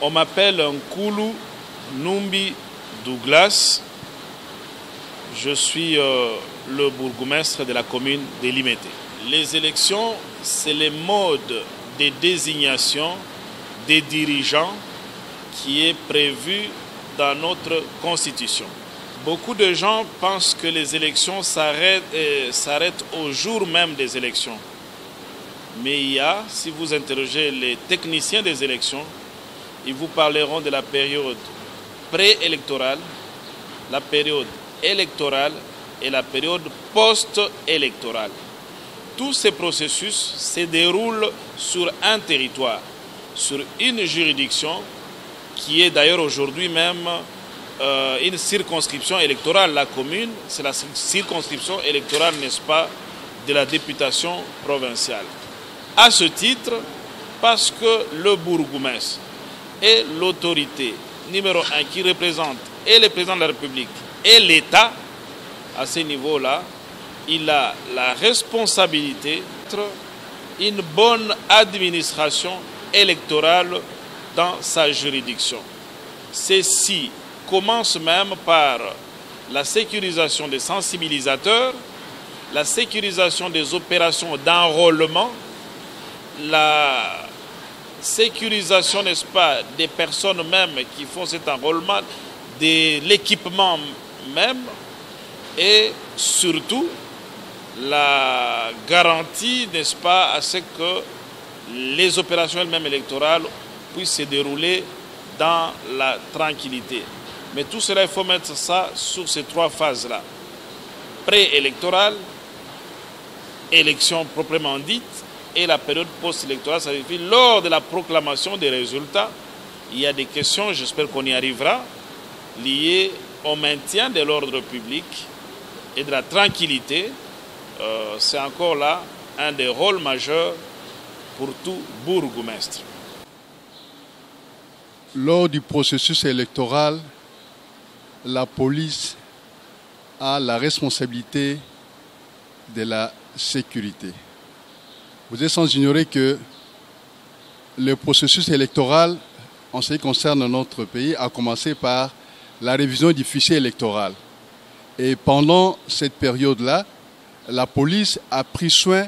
On m'appelle Nkulu Numbi Douglas. Je suis le bourgmestre de la commune de Limete. Les élections, c'est le mode de désignation des dirigeants qui est prévu dans notre constitution. Beaucoup de gens pensent que les élections s'arrêtent au jour même des élections. Mais il y a, si vous interrogez les techniciens des élections, ils vous parleront de la période préélectorale, la période électorale et la période post-électorale. Tous ces processus se déroulent sur un territoire, sur une juridiction qui est d'ailleurs aujourd'hui même une circonscription électorale. La commune, c'est la circonscription électorale, n'est-ce pas, de la députation provinciale. À ce titre, parce que le bourgmestre est l'autorité numéro 1 qui représente et le président de la République et l'État, à ce niveau-là, il a la responsabilité d'être une bonne administration électorale dans sa juridiction. Ceci commence même par la sécurisation des sensibilisateurs, la sécurisation des opérations d'enrôlement, la sécurisation, n'est-ce pas, des personnes même qui font cet enrôlement, de l'équipement même, et surtout la garantie, n'est-ce pas, à ce que les opérations elles-mêmes électorales puissent se dérouler dans la tranquillité. Mais tout cela, il faut mettre ça sur ces trois phases-là. Préélectorale, élection proprement dite, et la période post-électorale, ça veut dire lors de la proclamation des résultats, il y a des questions, j'espère qu'on y arrivera, liées au maintien de l'ordre public et de la tranquillité. C'est encore là un des rôles majeurs pour tout bourgmestre. Lors du processus électoral, la police a la responsabilité de la sécurité. Vous êtes sans ignorer que le processus électoral, en ce qui concerne notre pays, a commencé par la révision du fichier électoral. Et pendant cette période-là, la police a pris soin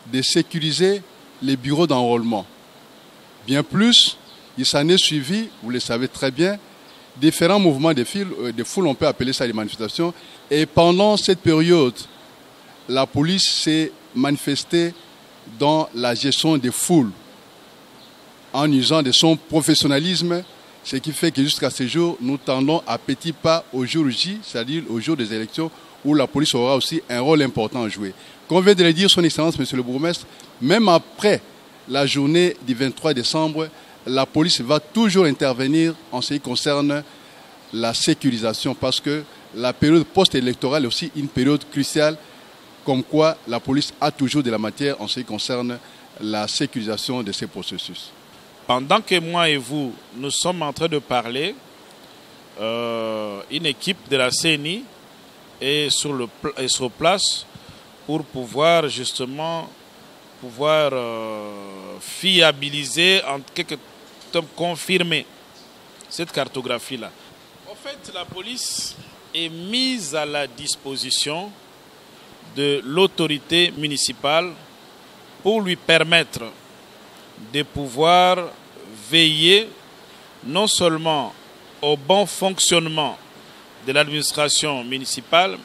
de sécuriser les bureaux d'enrôlement. Bien plus, il s'en est suivi, vous le savez très bien, différents mouvements de foule, on peut appeler ça des manifestations. Et pendant cette période, la police s'est manifestée dans la gestion des foules, en usant de son professionnalisme, ce qui fait que jusqu'à ce jour, nous tendons à petits pas au jour J, c'est-à-dire au jour des élections, où la police aura aussi un rôle important à jouer. Comme vient de le dire son Excellence, Monsieur le Bourgmestre, même après la journée du 23 décembre, la police va toujours intervenir en ce qui concerne la sécurisation, parce que la période post-électorale est aussi une période cruciale, comme quoi la police a toujours de la matière en ce qui concerne la sécurisation de ces processus. Pendant que moi et vous, nous sommes en train de parler, une équipe de la CENI est sur place pour pouvoir justement fiabiliser, en quelque temps confirmer cette cartographie-là. En fait, la police est mise à la disposition de l'autorité municipale pour lui permettre de pouvoir veiller non seulement au bon fonctionnement de l'administration municipale,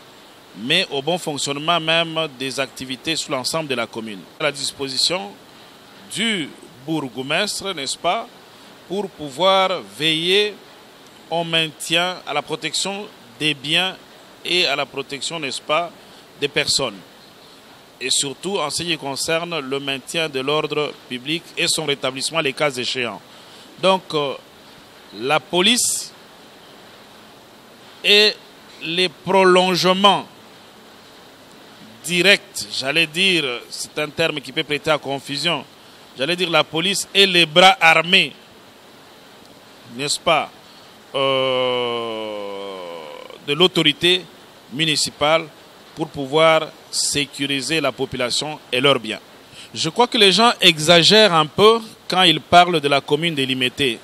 mais au bon fonctionnement même des activités sur l'ensemble de la commune. À la disposition du bourgmestre, n'est-ce pas, pour pouvoir veiller au maintien, à la protection des biens et à la protection, n'est-ce pas, des personnes. Et surtout en ce qui concerne le maintien de l'ordre public et son rétablissement les cas échéants. Donc, la police est les prolongements directs, j'allais dire, c'est un terme qui peut prêter à confusion, j'allais dire la police est les bras armés, n'est-ce pas, de l'autorité municipale pour pouvoir sécuriser la population et leurs biens. Je crois que les gens exagèrent un peu quand ils parlent de la commune de Limete.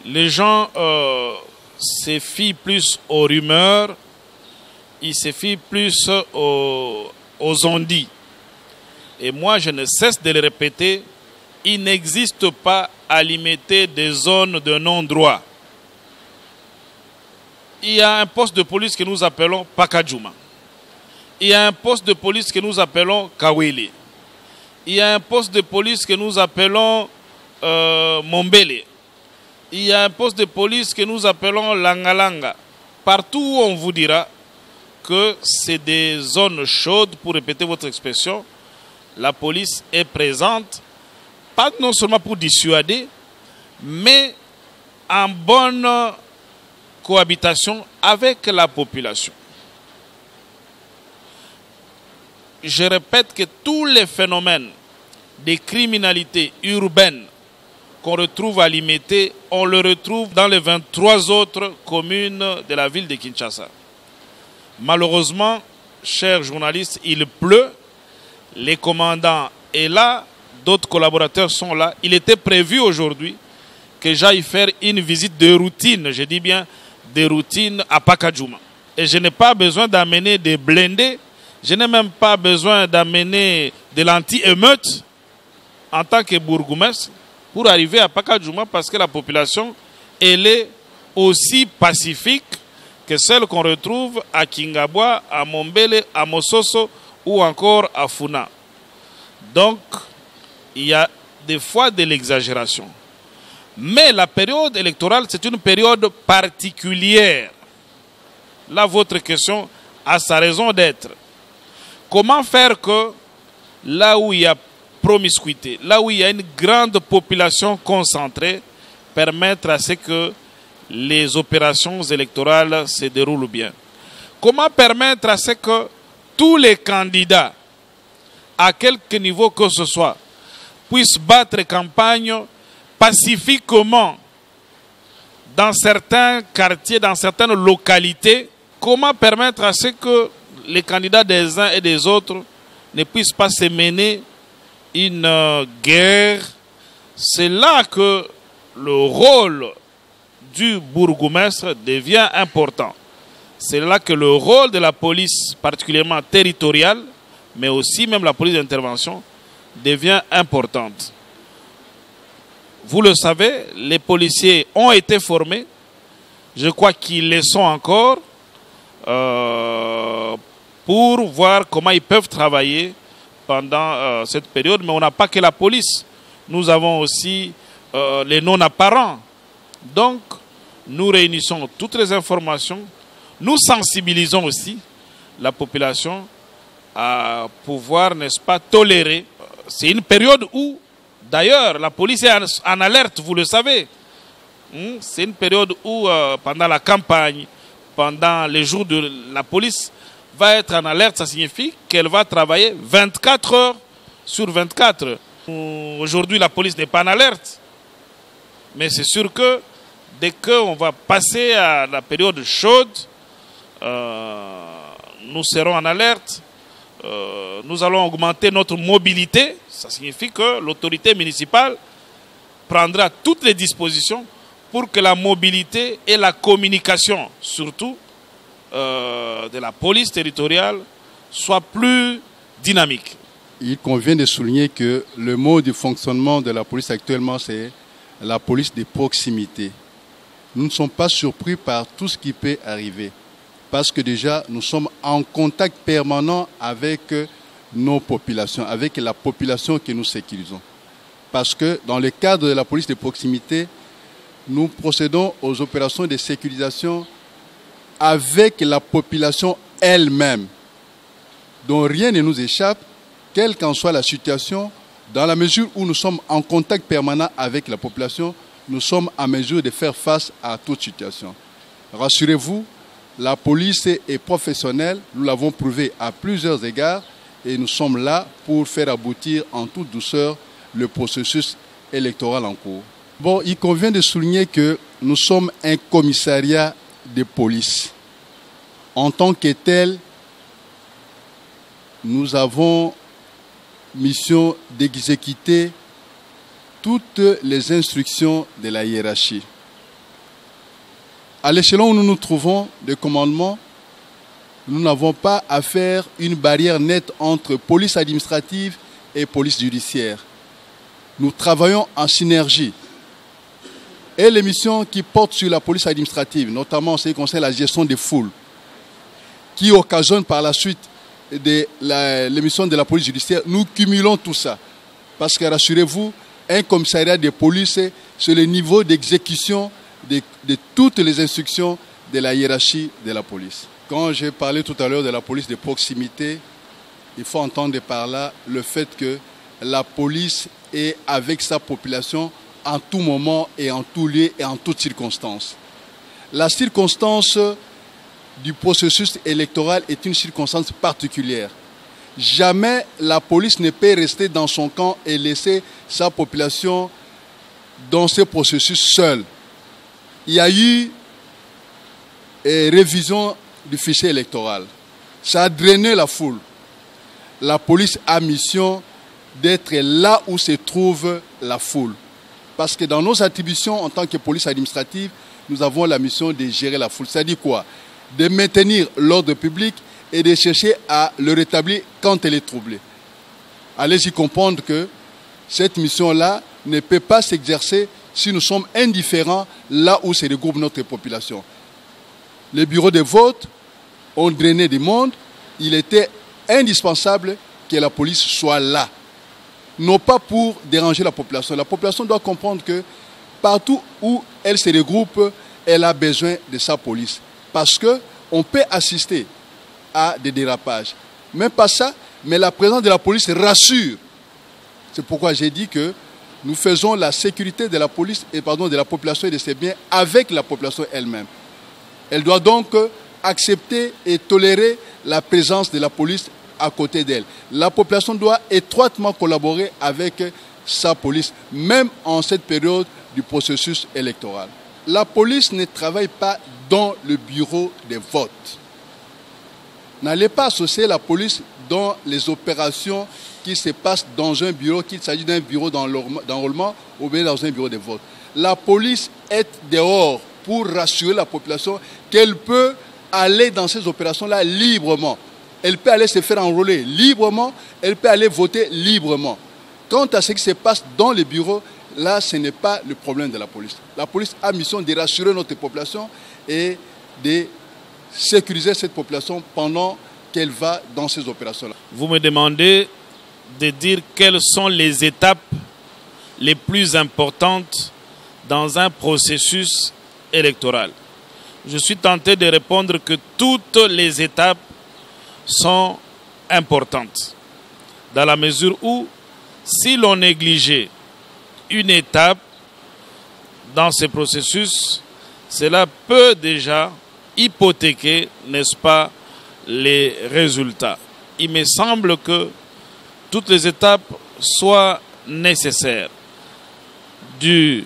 Les gens se fient plus aux rumeurs, ils se fient plus aux on-dit. Et moi, je ne cesse de le répéter, il n'existe pas à limiter des zones de non-droit. Il y a un poste de police que nous appelons Pakadjouma. Il y a un poste de police que nous appelons Kawili. Il y a un poste de police que nous appelons Mombele. Il y a un poste de police que nous appelons Langalanga. Partout où on vous dira que c'est des zones chaudes, pour répéter votre expression, la police est présente, pas non seulement pour dissuader, mais en bonne cohabitation avec la population. Je répète que tous les phénomènes de criminalité urbaine qu'on retrouve à Limete, on le retrouve dans les 23 autres communes de la ville de Kinshasa. Malheureusement, chers journalistes, il pleut, les commandants est là, d'autres collaborateurs sont là. Il était prévu aujourd'hui que j'aille faire une visite de routine, je dis bien de routine à Pakadjouma. Et je n'ai pas besoin d'amener des blindés, je n'ai même pas besoin d'amener de l'anti-émeute en tant que bourgmestre pour arriver à Pakadjouma parce que la population, elle est aussi pacifique que celle qu'on retrouve à Kingabwa, à Mombele, à Mososo ou encore à Funa. Donc, il y a des fois de l'exagération. Mais la période électorale, c'est une période particulière. Là, votre question a sa raison d'être. Comment faire que là où il y a promiscuité, là où il y a une grande population concentrée, permettre à ce que les opérations électorales se déroulent bien? Comment permettre à ce que tous les candidats, à quelque niveau que ce soit, puissent battre campagne pacifiquement dans certains quartiers, dans certaines localités? Comment permettre à ce que les candidats des uns et des autres ne puissent pas se mener une guerre? C'est là que le rôle du bourgmestre devient important. C'est là que le rôle de la police, particulièrement territoriale, mais aussi même la police d'intervention, devient importante. Vous le savez, les policiers ont été formés. Je crois qu'ils le sont encore pour voir comment ils peuvent travailler pendant cette période. Mais on n'a pas que la police. Nous avons aussi les non-apparents. Donc, nous réunissons toutes les informations. Nous sensibilisons aussi la population à pouvoir, n'est-ce pas, tolérer. C'est une période où, d'ailleurs, la police est en alerte, vous le savez. C'est une période où, pendant la campagne, pendant les jours de la police va être en alerte, ça signifie qu'elle va travailler 24 heures sur 24. Aujourd'hui, la police n'est pas en alerte. Mais c'est sûr que dès qu'on va passer à la période chaude, nous serons en alerte. Nous allons augmenter notre mobilité. Ça signifie que l'autorité municipale prendra toutes les dispositions pour que la mobilité et la communication, surtout de la police territoriale, soient plus dynamiques. Il convient de souligner que le mode de fonctionnement de la police actuellement, c'est la police de proximité. Nous ne sommes pas surpris par tout ce qui peut arriver, parce que déjà, nous sommes en contact permanent avec nos populations, avec la population que nous sécurisons. Parce que dans le cadre de la police de proximité, nous procédons aux opérations de sécurisation avec la population elle-même, dont rien ne nous échappe, quelle qu'en soit la situation. Dans la mesure où nous sommes en contact permanent avec la population, nous sommes en mesure de faire face à toute situation. Rassurez-vous, la police est professionnelle, nous l'avons prouvé à plusieurs égards et nous sommes là pour faire aboutir en toute douceur le processus électoral en cours. Bon, il convient de souligner que nous sommes un commissariat de police. En tant que tel, nous avons mission d'exécuter toutes les instructions de la hiérarchie. À l'échelon où nous nous trouvons de commandement, nous n'avons pas à faire une barrière nette entre police administrative et police judiciaire. Nous travaillons en synergie. Et les missions qui portent sur la police administrative, notamment en ce qui concerne la gestion des foules, qui occasionnent par la suite les missions de la police judiciaire, nous cumulons tout ça. Parce que rassurez-vous, un commissariat de police, c'est le niveau d'exécution de toutes les instructions de la hiérarchie de la police. Quand j'ai parlé tout à l'heure de la police de proximité, il faut entendre par là le fait que la police est avec sa population en tout moment et en tout lieu et en toutes circonstances. La circonstance du processus électoral est une circonstance particulière. Jamais la police ne peut rester dans son camp et laisser sa population dans ce processus seul. Il y a eu révision du fichier électoral. Ça a drainé la foule. La police a mission d'être là où se trouve la foule. Parce que dans nos attributions en tant que police administrative, nous avons la mission de gérer la foule. C'est-à-dire quoi? De maintenir l'ordre public et de chercher à le rétablir quand elle est troublée. Allez-y comprendre que cette mission-là ne peut pas s'exercer si nous sommes indifférents là où se regroupe notre population. Les bureaux de vote ont drainé du monde. Il était indispensable que la police soit là. Non pas pour déranger la population. La population doit comprendre que partout où elle se regroupe, elle a besoin de sa police. Parce qu'on peut assister à des dérapages. Même pas ça, mais la présence de la police rassure. C'est pourquoi j'ai dit que nous faisons la sécurité de la police et de la population et de ses biens avec la population elle-même. Elle doit donc accepter et tolérer la présence de la police à côté d'elle. La population doit étroitement collaborer avec sa police, même en cette période du processus électoral. La police ne travaille pas dans le bureau de vote. N'allez pas associer la police dans les opérations qui se passent dans un bureau, qu'il s'agit d'un bureau d'enrôlement ou bien dans un bureau de vote. La police est dehors pour rassurer la population qu'elle peut aller dans ces opérations-là librement. Elle peut aller se faire enrôler librement, elle peut aller voter librement. Quant à ce qui se passe dans les bureaux, là, ce n'est pas le problème de la police. La police a mission de rassurer notre population et de sécuriser cette population pendant qu'elle va dans ces opérations-là. Vous me demandez de dire quelles sont les étapes les plus importantes dans un processus électoral. Je suis tenté de répondre que toutes les étapes sont importantes, dans la mesure où, si l'on négligeait une étape dans ce processus, cela peut déjà hypothéquer, n'est-ce pas, les résultats. Il me semble que toutes les étapes soient nécessaires, du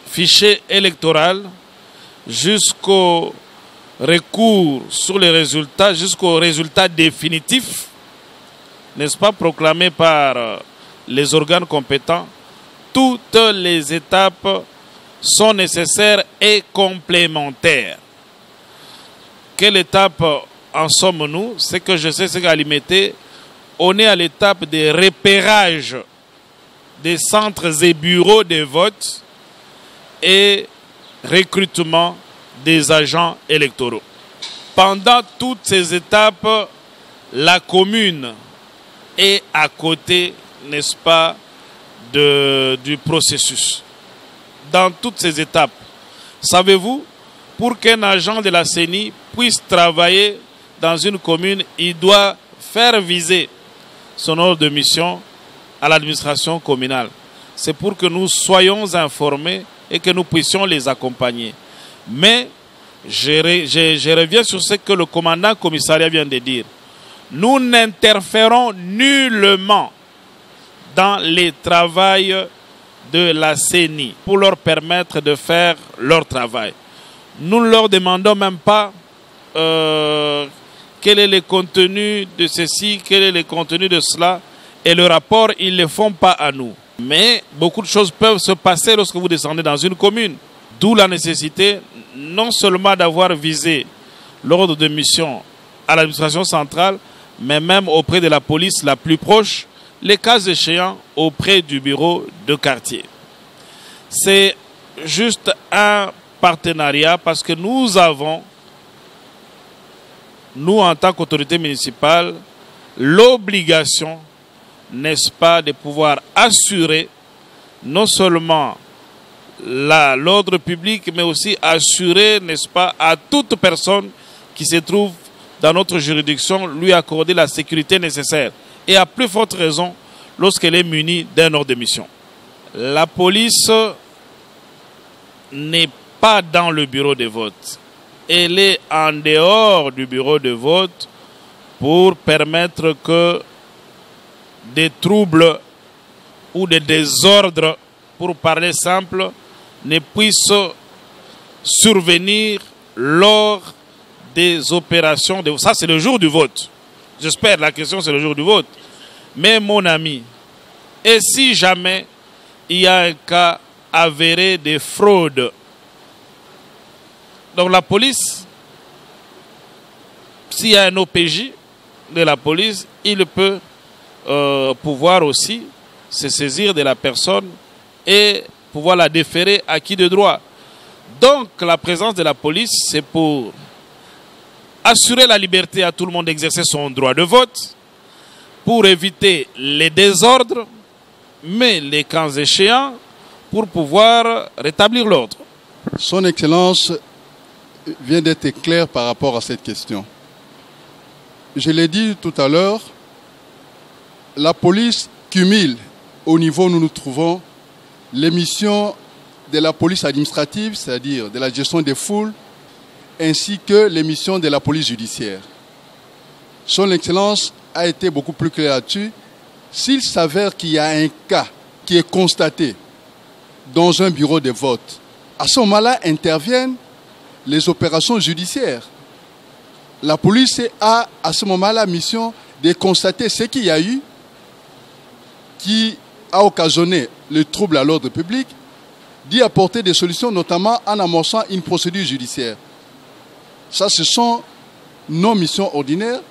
fichier électoral jusqu'au recours sur les résultats, jusqu'au résultat définitif, n'est-ce pas, proclamé par les organes compétents. Toutes les étapes sont nécessaires et complémentaires. Quelle étape en sommes-nous? C'est que je sais, c'est qu'à Limete, on est à l'étape de repérage des centres et bureaux de vote et recrutement des agents électoraux. Pendant toutes ces étapes, la commune est à côté, n'est-ce pas, du processus. Dans toutes ces étapes, savez-vous, pour qu'un agent de la CENI puisse travailler dans une commune, il doit faire viser son ordre de mission à l'administration communale. C'est pour que nous soyons informés et que nous puissions les accompagner. Mais je reviens sur ce que le commandant commissariat vient de dire. Nous n'interférons nullement dans les travaux de la CENI pour leur permettre de faire leur travail. Nous ne leur demandons même pas quel est le contenu de ceci, quel est le contenu de cela. Et le rapport, ils ne le font pas à nous. Mais beaucoup de choses peuvent se passer lorsque vous descendez dans une commune. D'où la nécessité, non seulement d'avoir visé l'ordre de mission à l'administration centrale, mais même auprès de la police la plus proche, les cas échéants auprès du bureau de quartier. C'est juste un partenariat parce que nous avons, nous en tant qu'autorité municipale, l'obligation, n'est-ce pas, de pouvoir assurer non seulement l'ordre public, mais aussi assurer, n'est-ce pas, à toute personne qui se trouve dans notre juridiction, lui accorder la sécurité nécessaire. Et à plus forte raison, lorsqu'elle est munie d'un ordre de mission. La police n'est pas dans le bureau de vote. Elle est en dehors du bureau de vote pour permettre que des troubles ou des désordres, pour parler simple, ne puissent survenir lors des opérations. Ça, c'est le jour du vote. J'espère, la question, c'est le jour du vote. Mais mon ami, et si jamais il y a un cas avéré de fraude, donc la police, s'il y a un OPJ de la police, il peut pouvoir aussi se saisir de la personne et pouvoir la déférer à qui de droit. Donc la présence de la police, c'est pour assurer la liberté à tout le monde d'exercer son droit de vote, pour éviter les désordres, mais les cas échéants, pour pouvoir rétablir l'ordre. Son Excellence vient d'être clair par rapport à cette question. Je l'ai dit tout à l'heure, la police cumule au niveau où nous nous trouvons les missions de la police administrative, c'est-à-dire de la gestion des foules, ainsi que les missions de la police judiciaire. Son Excellence a été beaucoup plus clair là-dessus. S'il s'avère qu'il y a un cas qui est constaté dans un bureau de vote, à ce moment-là interviennent les opérations judiciaires. La police a à ce moment-là la mission de constater ce qu'il y a eu qui a occasionné le trouble à l'ordre public, d'y apporter des solutions, notamment en amorçant une procédure judiciaire. Ça, ce sont nos missions ordinaires.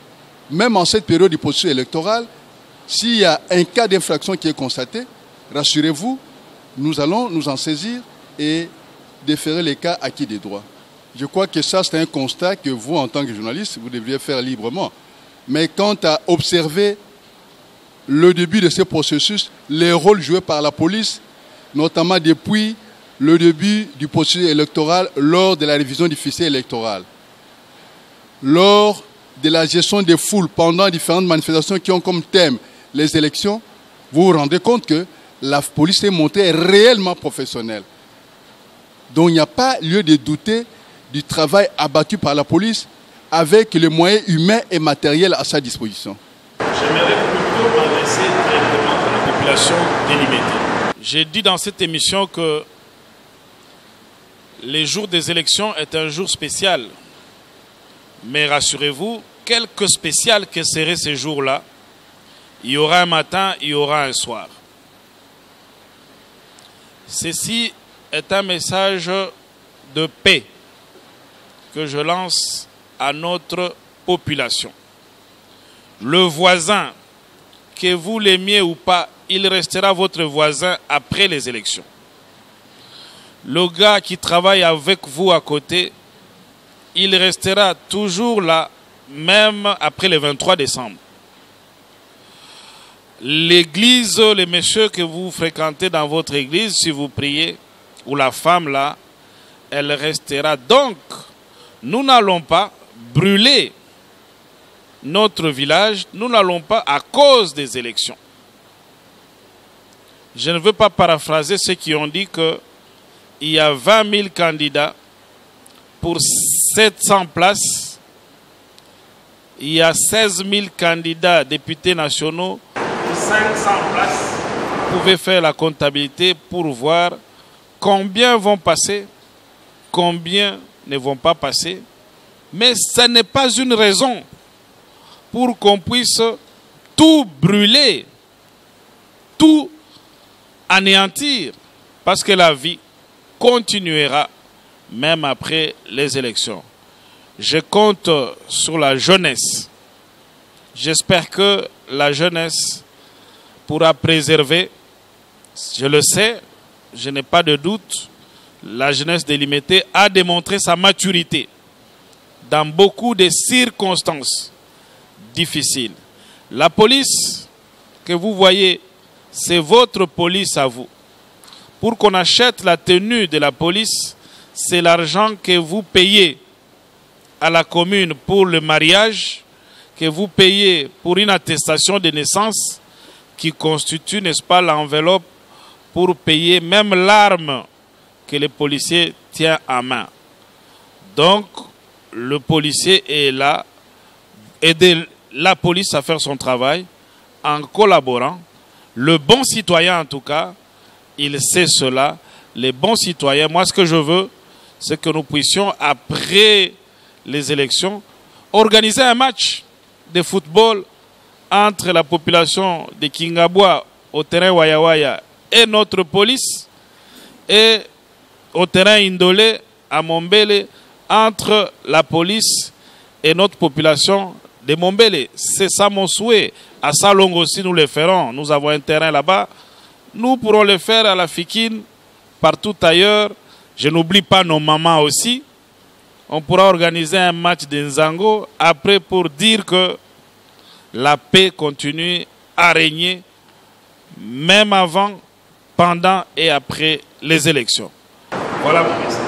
Même en cette période de procédure électorale, s'il y a un cas d'infraction qui est constaté, rassurez-vous, nous allons nous en saisir et déférer les cas acquis des droits. Je crois que ça, c'est un constat que vous, en tant que journaliste, vous devriez faire librement. Mais quant à observer le début de ce processus, les rôles joués par la police, notamment depuis le début du processus électoral lors de la révision du fichier électoral, lors de la gestion des foules pendant différentes manifestations qui ont comme thème les élections, vous vous rendez compte que la police est montrée réellement professionnelle. Donc il n'y a pas lieu de douter du travail abattu par la police avec les moyens humains et matériels à sa disposition. J'aimerais plutôt m'adresser directement à la population délimitée. J'ai dit dans cette émission que les jours des élections est un jour spécial. Mais rassurez-vous, quelque spécial que seraient ces jours-là, il y aura un matin, il y aura un soir. Ceci est un message de paix que je lance à notre population. Le voisin, que vous l'aimiez ou pas, il restera votre voisin après les élections. Le gars qui travaille avec vous à côté, il restera toujours là, même après le 23 décembre. L'église, les messieurs que vous fréquentez dans votre église, si vous priez, ou la femme là, elle restera. Donc, nous n'allons pas brûler notre village, nous n'allons pas à cause des élections. Je ne veux pas paraphraser ceux qui ont dit qu'il y a 20 000 candidats pour 700 places. Il y a 16 000 candidats députés nationaux pour 500 places. Vous pouvez faire la comptabilité pour voir combien vont passer, combien ne vont pas passer. Mais ce n'est pas une raison pour qu'on puisse tout brûler, tout anéantir, parce que la vie continuera même après les élections. Je compte sur la jeunesse. J'espère que la jeunesse pourra préserver, je le sais, je n'ai pas de doute, la jeunesse de l'IMT a démontré sa maturité dans beaucoup de circonstances difficiles. La police que vous voyez, c'est votre police à vous. Pour qu'on achète la tenue de la police, c'est l'argent que vous payez à la commune pour le mariage, que vous payez pour une attestation de naissance qui constitue, n'est-ce pas, l'enveloppe pour payer même l'arme que le policier tient à main. Donc, le policier est là, aider la police à faire son travail en collaborant. Le bon citoyen, en tout cas, il sait cela. Les bons citoyens, moi, ce que je veux, c'est que nous puissions, après les élections, organiser un match de football entre la population de Kingabwa au terrain Wayawaya et notre police, et au terrain Indolé à Mombele entre la police et notre population de Mombele. C'est ça mon souhait. À Salong aussi, nous le ferons. Nous avons un terrain là-bas. Nous pourrons le faire à la Fikine, partout ailleurs. Je n'oublie pas nos mamans aussi. On pourra organiser un match de Nzango après pour dire que la paix continue à régner, même avant, pendant et après les élections. Voilà mon message.